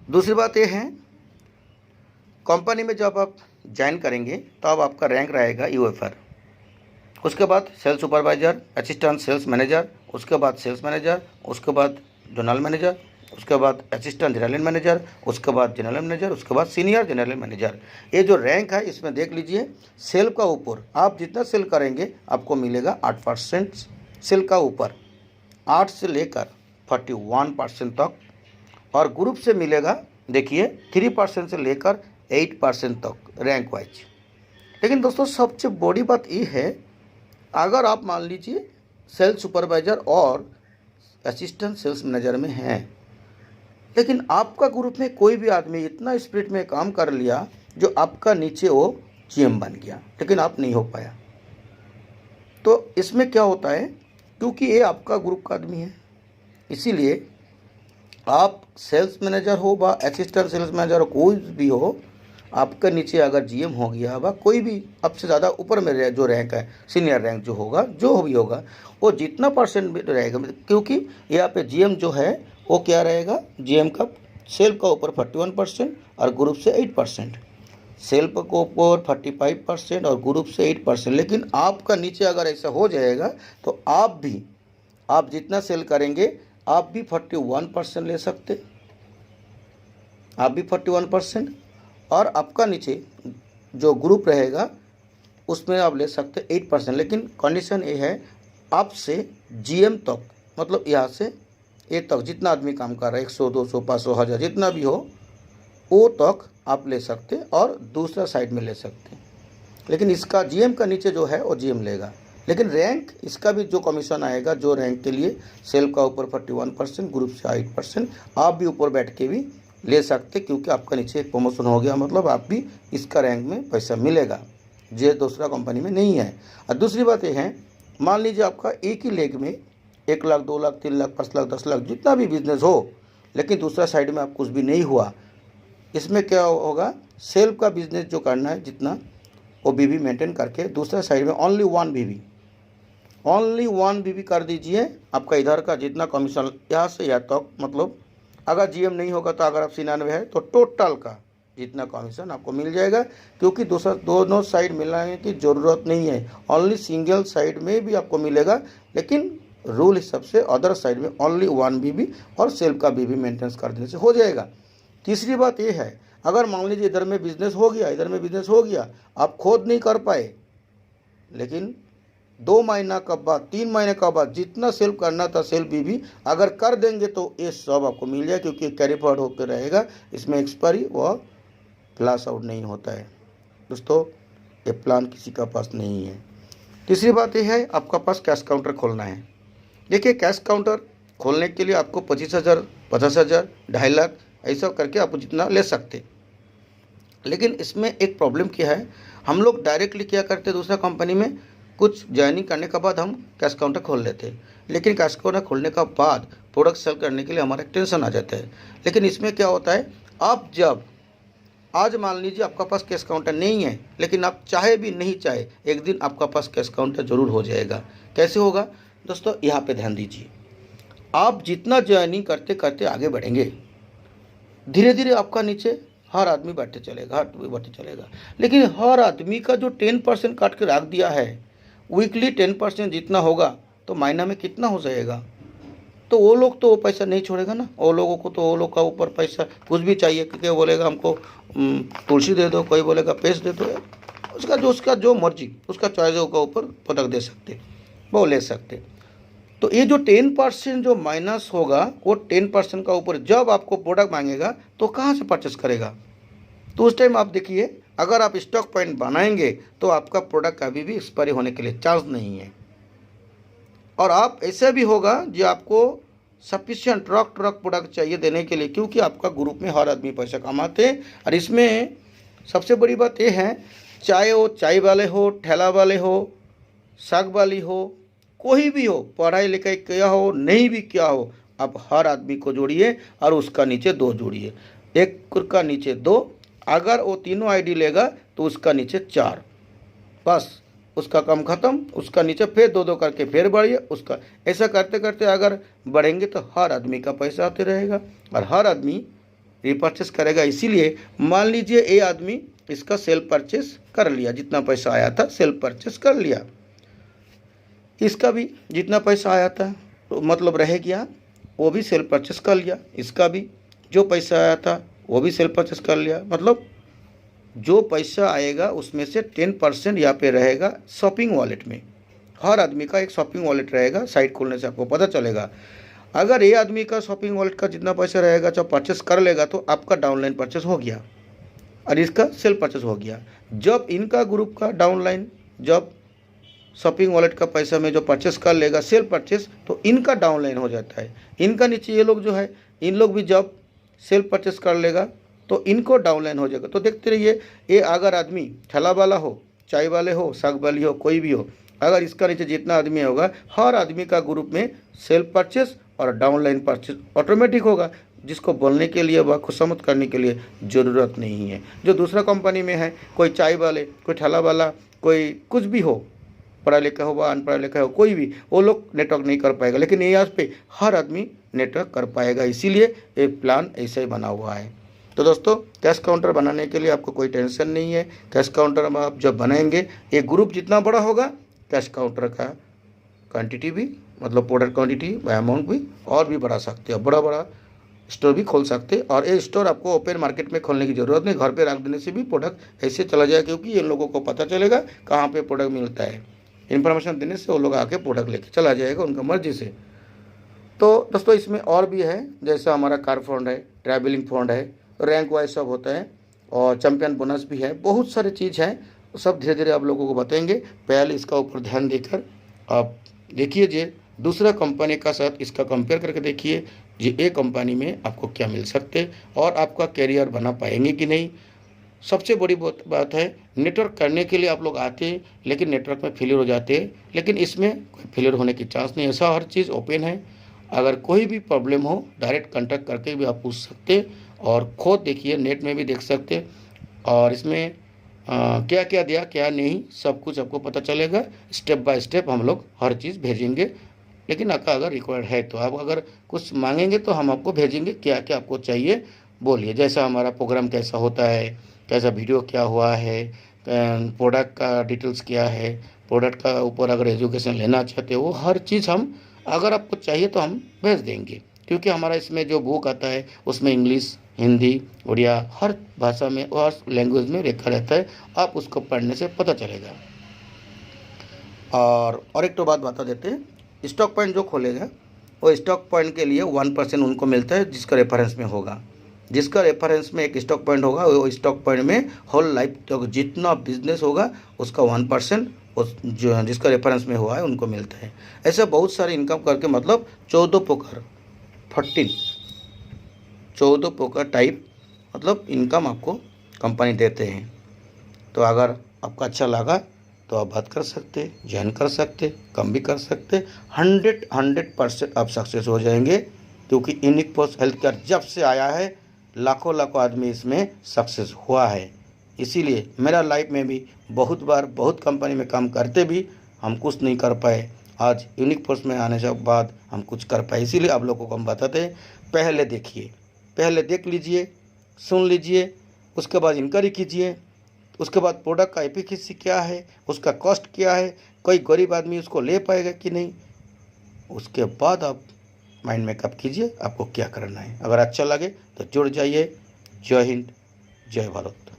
दूसरी बात ये है, कंपनी में जब आप ज्वाइन करेंगे तो अब आपका रैंक रहेगा यूएफआर, उसके बाद sales supervisor, assistant sales manager, उसके बाद सेल्स मैनेजर, उसके बाद जनरल मैनेजर, उसके बाद असिस्टेंट जनरल मैनेजर, उसके बाद जनरल मैनेजर, उसके बाद सीनियर जनरल मैनेजर। ये जो रैंक है इसमें देख लीजिए, सेल का ऊपर आप जितना सेल करेंगे आपको मिलेगा 8%, सेल का ऊपर 8 से लेकर 41% तक, और ग्रुप से मिलेगा देखिए 3% से लेकर 8% तक रैंक वाइज। लेकिन दोस्तों सबसे बड़ी बात ये है, अगर आप मान लीजिए सेल्स सुपरवाइज़र और असिस्टेंट सेल्स मैनेजर में हैं, लेकिन आपका ग्रुप में कोई भी आदमी इतना स्पीड में काम कर लिया जो आपका नीचे वो जीएम बन गया, लेकिन आप नहीं हो पाया, तो इसमें क्या होता है, क्योंकि ये आपका ग्रुप का आदमी है, इसीलिए आप सेल्स मैनेजर हो व असिस्टेंट सेल्स मैनेजर हो, कोई भी हो, आपका नीचे अगर जीएम हो गया व कोई भी आपसे ज़्यादा ऊपर में जो रैंक है, सीनियर रैंक जो होगा, जो भी होगा, वो जितना परसेंट रहेगा, क्योंकि यहाँ पे जीएम जो है वो क्या रहेगा, जीएम का सेल का ऊपर 41% और ग्रुप से 8%, सेल के ऊपर 45% और ग्रुप से 8%। लेकिन आपका नीचे अगर ऐसा हो जाएगा तो आप जितना सेल करेंगे आप भी 41% ले सकते, आप भी 41%, और आपका नीचे जो ग्रुप रहेगा उसमें आप ले सकते 8%। लेकिन कंडीशन ये है, आपसे जीएम तक, मतलब यहाँ से ए तक जितना आदमी काम कर रहा है, 100, 200, 500, 1000 जितना भी हो, वो तक आप ले सकते और दूसरा साइड में ले सकते। लेकिन इसका जीएम का नीचे जो है वो जीएम लेगा। लेकिन रैंक इसका भी जो कमीशन आएगा, जो रैंक के लिए सेल का ऊपर 41%, ग्रुप से 8%, आप भी ऊपर बैठ के भी ले सकते, क्योंकि आपका नीचे एक प्रमोशन हो गया, मतलब आप भी इसका रैंक में पैसा मिलेगा, जो दूसरा कंपनी में नहीं है। और दूसरी बात ये है, मान लीजिए आपका एक ही लेग में 1 लाख, 2 लाख, 3 लाख, 5 लाख, 10 लाख जितना भी बिजनेस हो, लेकिन दूसरा साइड में आप कुछ भी नहीं हुआ, इसमें क्या होगा, सेल का बिजनेस जो करना है जितना, वो बीवी मेंटेन करके दूसरा साइड में ओनली 1 बीवी कर दीजिए। आपका इधर का जितना कमीशन यहाँ से यहाँ तक, मतलब अगर जीएम नहीं होगा तो अगर आप 96 है तो टोटल का जितना कमीशन आपको मिल जाएगा, क्योंकि दोनों साइड मिलाने की ज़रूरत नहीं है, ओनली सिंगल साइड में भी आपको मिलेगा। लेकिन रूल हिसाब से अदर साइड में ओनली 1 बीवी और सेल का बीवी मेंटेनेंस कर देने से हो जाएगा। तीसरी बात ये है, अगर मान लीजिए इधर में बिजनेस हो गया, इधर में बिजनेस हो गया, आप खुद नहीं कर पाए, लेकिन 2 महीना का बाद, 3 महीने का बाद जितना सेल करना था सेल बीवी अगर कर देंगे तो ये सब आपको मिल जाए, क्योंकि कैरी फॉरवर्ड होकर रहेगा, इसमें एक्सपायरी व फ्लैश आउट नहीं होता है। दोस्तों ये प्लान किसी का पास नहीं है। तीसरी बात यह है, आपका पास कैश काउंटर खोलना है। देखिए कैश काउंटर खोलने के लिए आपको 25,000, 50,000, 2.5 लाख ऐसा करके आप जितना ले सकते। लेकिन इसमें एक प्रॉब्लम क्या है, हम लोग डायरेक्टली क्या करते, दूसरा कंपनी में कुछ ज्वाइनिंग करने के बाद हम कैश काउंटर खोल लेते हैं, लेकिन कैश काउंटर खोलने के बाद प्रोडक्ट सेल करने के लिए हमारा टेंशन आ जाता है। लेकिन इसमें क्या होता है, आप जब आज मान लीजिए आपका पास कैश काउंटर नहीं है, लेकिन आप चाहे भी नहीं चाहे एक दिन आपका पास कैश काउंटर जरूर हो जाएगा। कैसे होगा दोस्तों, यहाँ पे ध्यान दीजिए। आप जितना ज्वाइनिंग करते करते आगे बढ़ेंगे, धीरे धीरे आपका नीचे हर आदमी बढ़ते चलेगा, लेकिन हर आदमी का जो 10% काट के रख दिया है, वीकली 10% जितना होगा तो महीना में कितना हो जाएगा, तो वो लोग तो वो पैसा नहीं छोड़ेगा ना। वो लोगों को तो वो लोग का ऊपर पैसा कुछ भी चाहिए, क्योंकि बोलेगा हमको तुलसी दे दो, कोई बोलेगा पेस्ट दे दो, उसका जो मर्जी, उसका चॉइस का ऊपर प्रोडक्ट दे सकते, वो ले सकते। तो ये जो 10% जो माइनस होगा, वो 10% का ऊपर जब आपको प्रोडक्ट मांगेगा तो कहाँ से परचेस करेगा। तो उस टाइम आप देखिए, अगर आप स्टॉक पॉइंट बनाएंगे तो आपका प्रोडक्ट कभी भी एक्सपायरी होने के लिए चांस नहीं है। और आप ऐसा भी होगा जो आपको सफिशिएंट ट्रक प्रोडक्ट चाहिए देने के लिए, क्योंकि आपका ग्रुप में हर आदमी पैसा कमाते हैं। और इसमें सबसे बड़ी बात यह है, चाहे वो चाय वाले हो, ठेला वाले हो, साग वाली हो, कोई भी हो, पढ़ाई लिखाई किया हो, नहीं भी किया हो, आप हर आदमी को जोड़िए और उसका नीचे 2 जोड़िए, एक का नीचे 2, अगर वो तीनों आईडी लेगा तो उसका नीचे 4, बस उसका काम खत्म। उसका नीचे फिर 2-2 करके फिर बढ़िए उसका, ऐसा करते करते अगर बढ़ेंगे तो हर आदमी का पैसा आते रहेगा और हर आदमी रिपर्चेस करेगा। इसीलिए मान लीजिए ये आदमी इसका सेल परचेस कर लिया, जितना पैसा आया था सेल परचेस कर लिया, इसका भी जितना पैसा आया था तो मतलब रह गया, वो भी सेल परचेस कर लिया, इसका भी जो पैसा आया था वो भी सेल परचेस कर लिया। मतलब जो पैसा आएगा उसमें से 10% यहाँ पे रहेगा शॉपिंग वॉलेट में। हर आदमी का एक शॉपिंग वॉलेट रहेगा, साइट खोलने से आपको पता चलेगा। अगर ये आदमी का शॉपिंग वॉलेट का जितना पैसा रहेगा जब परचेस कर लेगा तो आपका डाउनलाइन परचेस हो गया और इसका सेल परचेस हो गया। जब इनका ग्रुप का डाउनलाइन जब शॉपिंग वॉलेट का पैसा में जो परचेस कर लेगा सेल परचेस, तो इनका डाउनलाइन हो जाता है। इनका नीचे ये लोग जो है, इन लोग भी जब सेल परचेस कर लेगा तो इनको डाउनलाइन हो जाएगा। तो देखते रहिए, ये अगर आदमी ठेला वाला हो, चाय वाले हो, साग वाली हो, कोई भी हो, अगर इसका नीचे जितना आदमी होगा हर आदमी का ग्रुप में सेल परचेस और डाउनलाइन परचेस ऑटोमेटिक होगा, जिसको बोलने के लिए व खुशामद करने के लिए ज़रूरत नहीं है। जो दूसरा कंपनी में है, कोई चाय वाले, कोई ठेला वाला, कोई कुछ भी हो, पढ़ा लिखा हो व अनपढ़ा लिखा हो, कोई भी, वो लोग नेटवर्क नहीं कर पाएगा, लेकिन ये यहाँ पे हर आदमी नेटवर्क कर पाएगा। इसीलिए ये प्लान ऐसे ही बना हुआ है। तो दोस्तों, कैश काउंटर बनाने के लिए आपको कोई टेंशन नहीं है। कैश काउंटर आप जब बनाएंगे, ये ग्रुप जितना बड़ा होगा कैश काउंटर का क्वांटिटी भी, मतलब प्रोडक्ट क्वांटिटी व अमाउंट भी और भी बढ़ा सकते हो, बड़ा बड़ा स्टोर भी खोल सकते हैं। और ये स्टोर आपको ओपन मार्केट में खोलने की ज़रूरत नहीं, घर पे रख देने से भी प्रोडक्ट ऐसे चला जाएगा, क्योंकि इन लोगों को पता चलेगा कहाँ पे प्रोडक्ट मिलता है। इन्फॉर्मेशन देने से वो लोग आके प्रोडक्ट लेके चला जाएगा उनका मर्जी से। तो दोस्तों, इसमें और भी है, जैसा हमारा कार फंड है, ट्रैवलिंग फंड है, रैंक वाइज सब होता है और चैम्पियन बोनस भी है, बहुत सारी चीज़ है। सब धीरे धीरे आप लोगों को बताएंगे। पहले इसका ऊपर ध्यान देकर आप देखिए, जे दूसरा कंपनी का साथ इसका कंपेयर करके देखिए, ये एक कंपनी में आपको क्या मिल सकते और आपका कैरियर बना पाएंगे कि नहीं। सबसे बड़ी बात है, नेटवर्क करने के लिए आप लोग आते हैं लेकिन नेटवर्क में फेलियर हो जाते हैं, लेकिन इसमें कोई फेलियर होने की चांस नहीं। ऐसा हर चीज़ ओपन है, अगर कोई भी प्रॉब्लम हो डायरेक्ट कांटेक्ट करके भी आप पूछ सकते और खुद देखिए, नेट में भी देख सकते। और इसमें क्या क्या दिया क्या नहीं सब कुछ आपको पता चलेगा। स्टेप बाय स्टेप हम लोग हर चीज़ भेजेंगे, लेकिन आपका अगर रिक्वायर्ड है तो आप अगर कुछ मांगेंगे तो हम आपको भेजेंगे, क्या क्या आपको चाहिए बोलिए। जैसा हमारा प्रोग्राम कैसा होता है, कैसा वीडियो क्या हुआ है, प्रोडक्ट का डिटेल्स क्या है, प्रोडक्ट का ऊपर अगर एजुकेशन लेना चाहते हो, वो हर चीज़ हम अगर आपको चाहिए तो हम भेज देंगे। क्योंकि हमारा इसमें जो बुक आता है उसमें इंग्लिश, हिंदी, उड़िया हर भाषा में और लैंग्वेज में लिखा रहता है, आप उसको पढ़ने से पता चलेगा। और एक तो बात बता देते हैं, स्टॉक पॉइंट जो खोलेगा वो स्टॉक पॉइंट के लिए 1% उनको मिलता है, जिसका रेफरेंस में होगा। जिसका रेफरेंस में एक स्टॉक पॉइंट होगा, वो स्टॉक पॉइंट में होल लाइफ तक जितना बिजनेस होगा उसका 1% उस जो जिसका रेफरेंस में हुआ है उनको मिलता है। ऐसे बहुत सारे इनकम करके, मतलब 14 पोकर टाइप मतलब इनकम आपको कंपनी देते हैं। तो अगर आपको अच्छा लगा तो आप बात कर सकते, ज्वाइन कर सकते, कम भी कर सकते। 100% आप सक्सेस हो जाएंगे, क्योंकि यूनिक पोस्ट हेल्थ केयर जब से आया है लाखों आदमी इसमें सक्सेस हुआ है। इसीलिए मेरा लाइफ में भी बहुत बार बहुत कंपनी में काम करते भी हम कुछ नहीं कर पाए, आज यूनिक पोस्ट में आने के बाद हम कुछ कर पाए। इसीलिए आप लोगों को हम बताते हैं, पहले देखिए, पहले देख लीजिए, सुन लीजिए, उसके बाद इंक्वायरी कीजिए, उसके बाद प्रोडक्ट का एफिशिएंसी क्या है, उसका कॉस्ट क्या है, कोई गरीब आदमी उसको ले पाएगा कि नहीं, उसके बाद आप माइंड मेकअप कीजिए आपको क्या करना है। अगर अच्छा लगे तो जुड़ जाइए। जय हिंद, जय भारत।